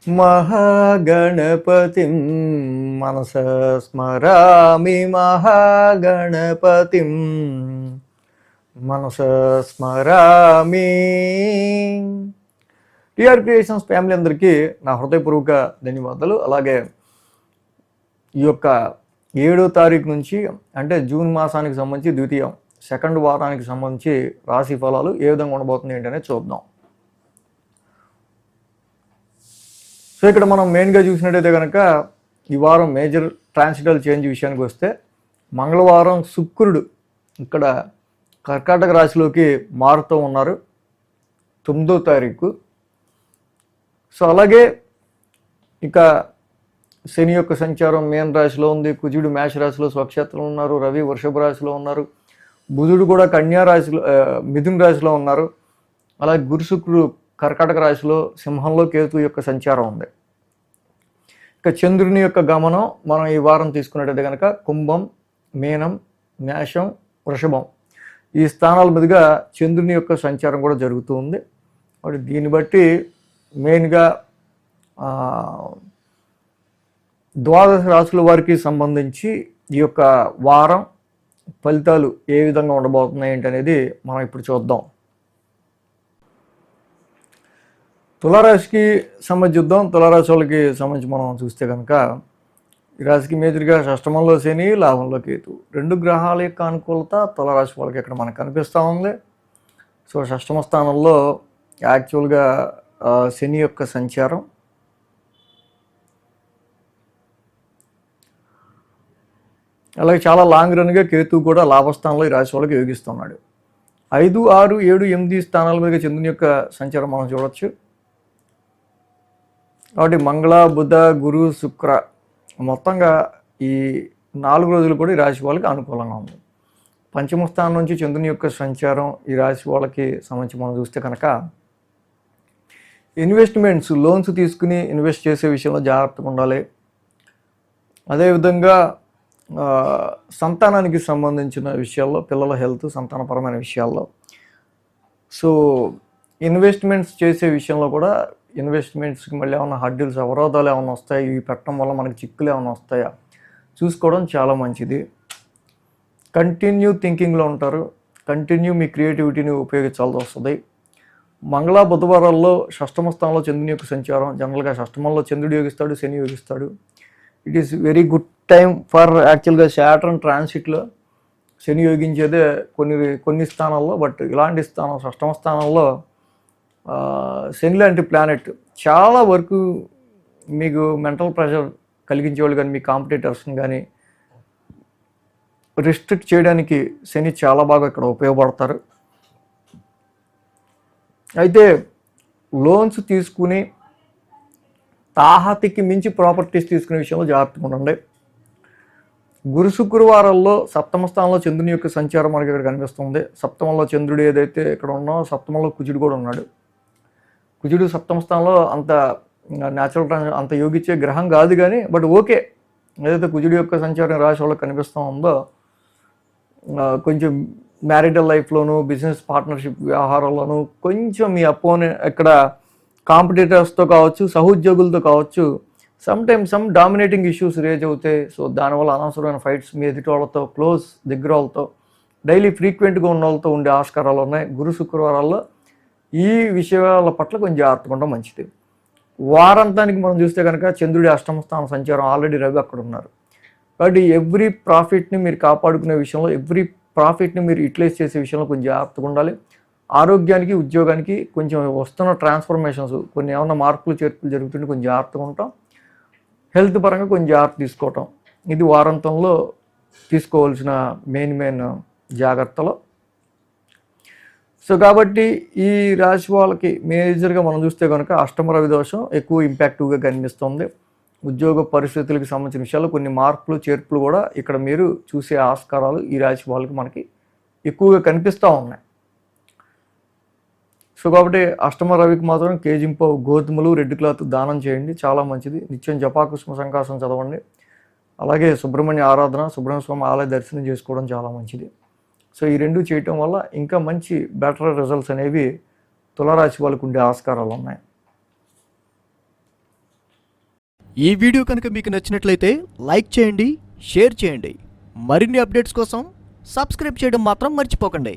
మహాగణపతిం మనసా స్మరామి మహాగణపతిం మనసా స్మరామి. TR creations family అందరికీ నా హృదయపూర్వక ధన్యవాదాలు. అలాగే ఈ యొక్క 7వ తారీఖు నుంచి అంటే జూన్ మాసానికి సంబంధించి ద్వితీయం సెకండ్ వారానికి సంబంధించి రాశి ఫలాలు ఏ విధంగా ఉండబోతుంది ఏంటనేది చూద్దాం. సో ఇక్కడ మనం మెయిన్గా చూసినట్టయితే కనుక ఈ వారం మేజర్ ట్రాన్సిటల్ చేంజ్ విషయానికి వస్తే మంగళవారం శుక్రుడు ఇక్కడ కర్కాటక రాశిలోకి మారుతూ ఉన్నారు 9వ తారీఖు. సో అలాగే ఇక శని యొక్క సంచారం మీన రాశిలో ఉంది, కుజుడు మేష రాశిలో స్వక్షేత్రంలో ఉన్నారు, రవి వృషభ రాశిలో ఉన్నారు, బుధుడు కూడా కన్యా రాశిలో మిథున రాశిలో ఉన్నారు. అలాగే గురు శుక్రుడు కర్కాటక రాశిలో, సింహంలో కేతు యొక్క సంచారం ఉంది. ఇక చంద్రుని యొక్క గమనం మనం ఈ వారం తీసుకున్నట్టయితే కనుక కుంభం, మీనం, మేషం, వృషభం ఈ స్థానాల మీదుగా చంద్రుని యొక్క సంచారం కూడా జరుగుతూ ఉంది. కాబట్టి దీన్ని బట్టి మెయిన్గా ద్వాదశ రాశుల వారికి సంబంధించి ఈ యొక్క వారం ఫలితాలు ఏ విధంగా ఉండబోతున్నాయి ఏంటనేది మనం ఇప్పుడు చూద్దాం. తులారాశికి సంబంధించి చూద్దాం. తులారాశి వాళ్ళకి సంబంధించి మనం చూస్తే కనుక ఈ రాశికి మేజర్గా షష్టమంలో శని, లాభంలో కేతు, 2 గ్రహాల యొక్క అనుకూలత తులారాశి వాళ్ళకి ఇక్కడ మనకు కనిపిస్తూ ఉంది. సో షష్టమ స్థానంలో యాక్చువల్గా శని యొక్క సంచారం, అలాగే చాలా లాంగ్ రన్గా కేతు కూడా లాభస్థానంలో ఈ రాశి వాళ్ళకి యోగిస్తున్నాడు. 5, 6, 7, 8 స్థానాల మీద చంద్రుని యొక్క సంచారం మనం చూడవచ్చు. కాబట్టి మంగళ, బుధ, గురు, శుక్ర మొత్తంగా ఈ 4 రోజులు కూడా ఈ రాశి వాళ్ళకి అనుకూలంగా ఉంది. పంచమ స్థానం నుంచి చంద్రుని యొక్క సంచారం ఈ రాశి వాళ్ళకి సంబంధించి మనం చూస్తే కనుక ఇన్వెస్ట్మెంట్స్, లోన్స్ తీసుకుని ఇన్వెస్ట్ చేసే విషయంలో జాగ్రత్తగా ఉండాలి. అదేవిధంగా సంతానానికి సంబంధించిన విషయాల్లో, పిల్లల హెల్త్, సంతానపరమైన విషయాల్లో, సో ఇన్వెస్ట్మెంట్స్ చేసే విషయంలో కూడా ఇన్వెస్ట్మెంట్స్కి మళ్ళీ ఏమైనా హడ్డిల్స్, అవరోధాలు ఏమైనా వస్తాయి, ఇవి పెట్టడం వల్ల మనకి చిక్కులు ఏమైనా వస్తాయా చూసుకోవడం చాలా మంచిది. కంటిన్యూ థింకింగ్లో ఉంటారు, కంటిన్యూ మీ క్రియేటివిటీని ఉపయోగించాల్సి వస్తుంది. మంగళ, బుధవారాల్లో షష్టమ స్థానంలో చంద్రుని యొక్క సంచారం, జనరల్గా షష్టమంలో చంద్రుడు యోగిస్తాడు, శని యోగిస్తాడు. It is very good time for యాక్చువల్గా శాటర్న్ ట్రాన్సిట్లో శని యోగించేదే కొన్ని స్థానాల్లో. బట్ ఇలాంటి స్థానం షష్టమ స్థానంలో శని లాంటి ప్లానెట్ చాలా వరకు మీకు మెంటల్ ప్రెషర్ కలిగించేవాళ్ళు కానీ, మీ కాంపిటేటర్స్ని కానీ రిస్ట్రిక్ట్ చేయడానికి శని చాలా బాగా ఇక్కడ ఉపయోగపడతారు. అయితే లోన్స్ తీసుకుని తాహతికి మించి ప్రాపర్టీస్ తీసుకునే విషయంలో జాగ్రత్తగా ఉండండి. గురు శుక్రవారాల్లో సప్తమ స్థానంలో చంద్రుని యొక్క సంచారం మనకి ఇక్కడ కనిపిస్తుంది. సప్తమంలో చంద్రుడు ఏదైతే ఇక్కడ ఉన్నో సప్తమంలో కుజుడు కూడా ఉన్నాడు. కుజుడు సప్తమ స్థానంలో అంత న్యాచురల్ అంత యోగించే గ్రహం కాదు కానీ, బట్ ఓకే, ఏదైతే కుజుడు యొక్క సంచారం రాశి వాళ్ళకి కనిపిస్తూ ఉందో కొంచెం మ్యారిటల్ లైఫ్లోను, బిజినెస్ పార్ట్నర్షిప్ వ్యవహారాల్లోనూ కొంచెం మీ ఇక్కడ కాంపిటీటర్స్తో కావచ్చు, సహోద్యోగులతో కావచ్చు, సమ్ డామినేటింగ్ ఇష్యూస్ రేజ్ అవుతాయి. సో దానివల్ల అనవసరమైన ఫైట్స్ మీ ఎదుటి వాళ్ళతో, క్లోజ్ దగ్గర వాళ్ళతో, డైలీ ఫ్రీక్వెంట్గా ఉన్న వాళ్ళతో ఉండే ఆస్కారాలు ఉన్నాయి. గురు శుక్రవారాల్లో ఈ విషయాల పట్ల కొంచెం జాగ్రత్తగా ఉండడం మంచిది. వారాంతానికి మనం చూస్తే కనుక చంద్రుడి అష్టమ స్థానం సంచారం, ఆల్రెడీ రవి అక్కడ ఉన్నారు. కాబట్టి ఎవ్రీ ప్రాఫిట్ని మీరు కాపాడుకునే విషయంలో, ఎవ్రీ ప్రాఫిట్ని మీరు యూటిలైజ్ చేసే విషయంలో కొంచెం జాగ్రత్తగా ఉండాలి. ఆరోగ్యానికి, ఉద్యోగానికి కొంచెం వస్తున్న ట్రాన్స్ఫర్మేషన్స్, కొన్ని ఏమైనా మార్పులు చేర్పులు జరుగుతుంటే కొంచెం జాగ్రత్తగా ఉంటాం. హెల్త్ పరంగా కొంచెం జాగ్రత్త తీసుకోవటం, ఇది వారాంతంలో తీసుకోవాల్సిన మెయిన్ జాగ్రత్తలు. సో కాబట్టి ఈ రాశి వాళ్ళకి మేజర్గా మనం చూస్తే కనుక అష్టమ రవి దోషం ఎక్కువ ఇంపాక్టివ్గా కనిపిస్తుంది. ఉద్యోగ పరిస్థితులకు సంబంధించిన విషయాల్లో కొన్ని మార్పులు చేర్పులు కూడా ఇక్కడ మీరు చూసే ఆస్కారాలు ఈ రాశి వాళ్ళకి మనకి ఎక్కువగా కనిపిస్తూ ఉన్నాయి. సో కాబట్టి అష్టమ రవికి మాత్రం కేజింపు గోధుమలు, రెడ్ క్లాత్ దానం చేయండి, చాలా మంచిది. నిత్యం జపాకుష్మ సంకాసం చదవండి. అలాగే సుబ్రహ్మణ్య ఆరాధన, సుబ్రహ్మణ్య స్వామి ఆలయ దర్శనం చేసుకోవడం చాలా మంచిది. సో ఈ రెండు చేయటం వల్ల ఇంకా మంచి బెటర్ రిజల్ట్స్ అనేవి తులారాశి వాళ్ళకు ఉండే ఆస్కారాలు ఉన్నాయి. ఈ వీడియో కనుక మీకు నచ్చినట్లయితే లైక్ చేయండి, షేర్ చేయండి. మరిన్ని అప్డేట్స్ కోసం సబ్స్క్రైబ్ చేయడం మాత్రం మర్చిపోకండి.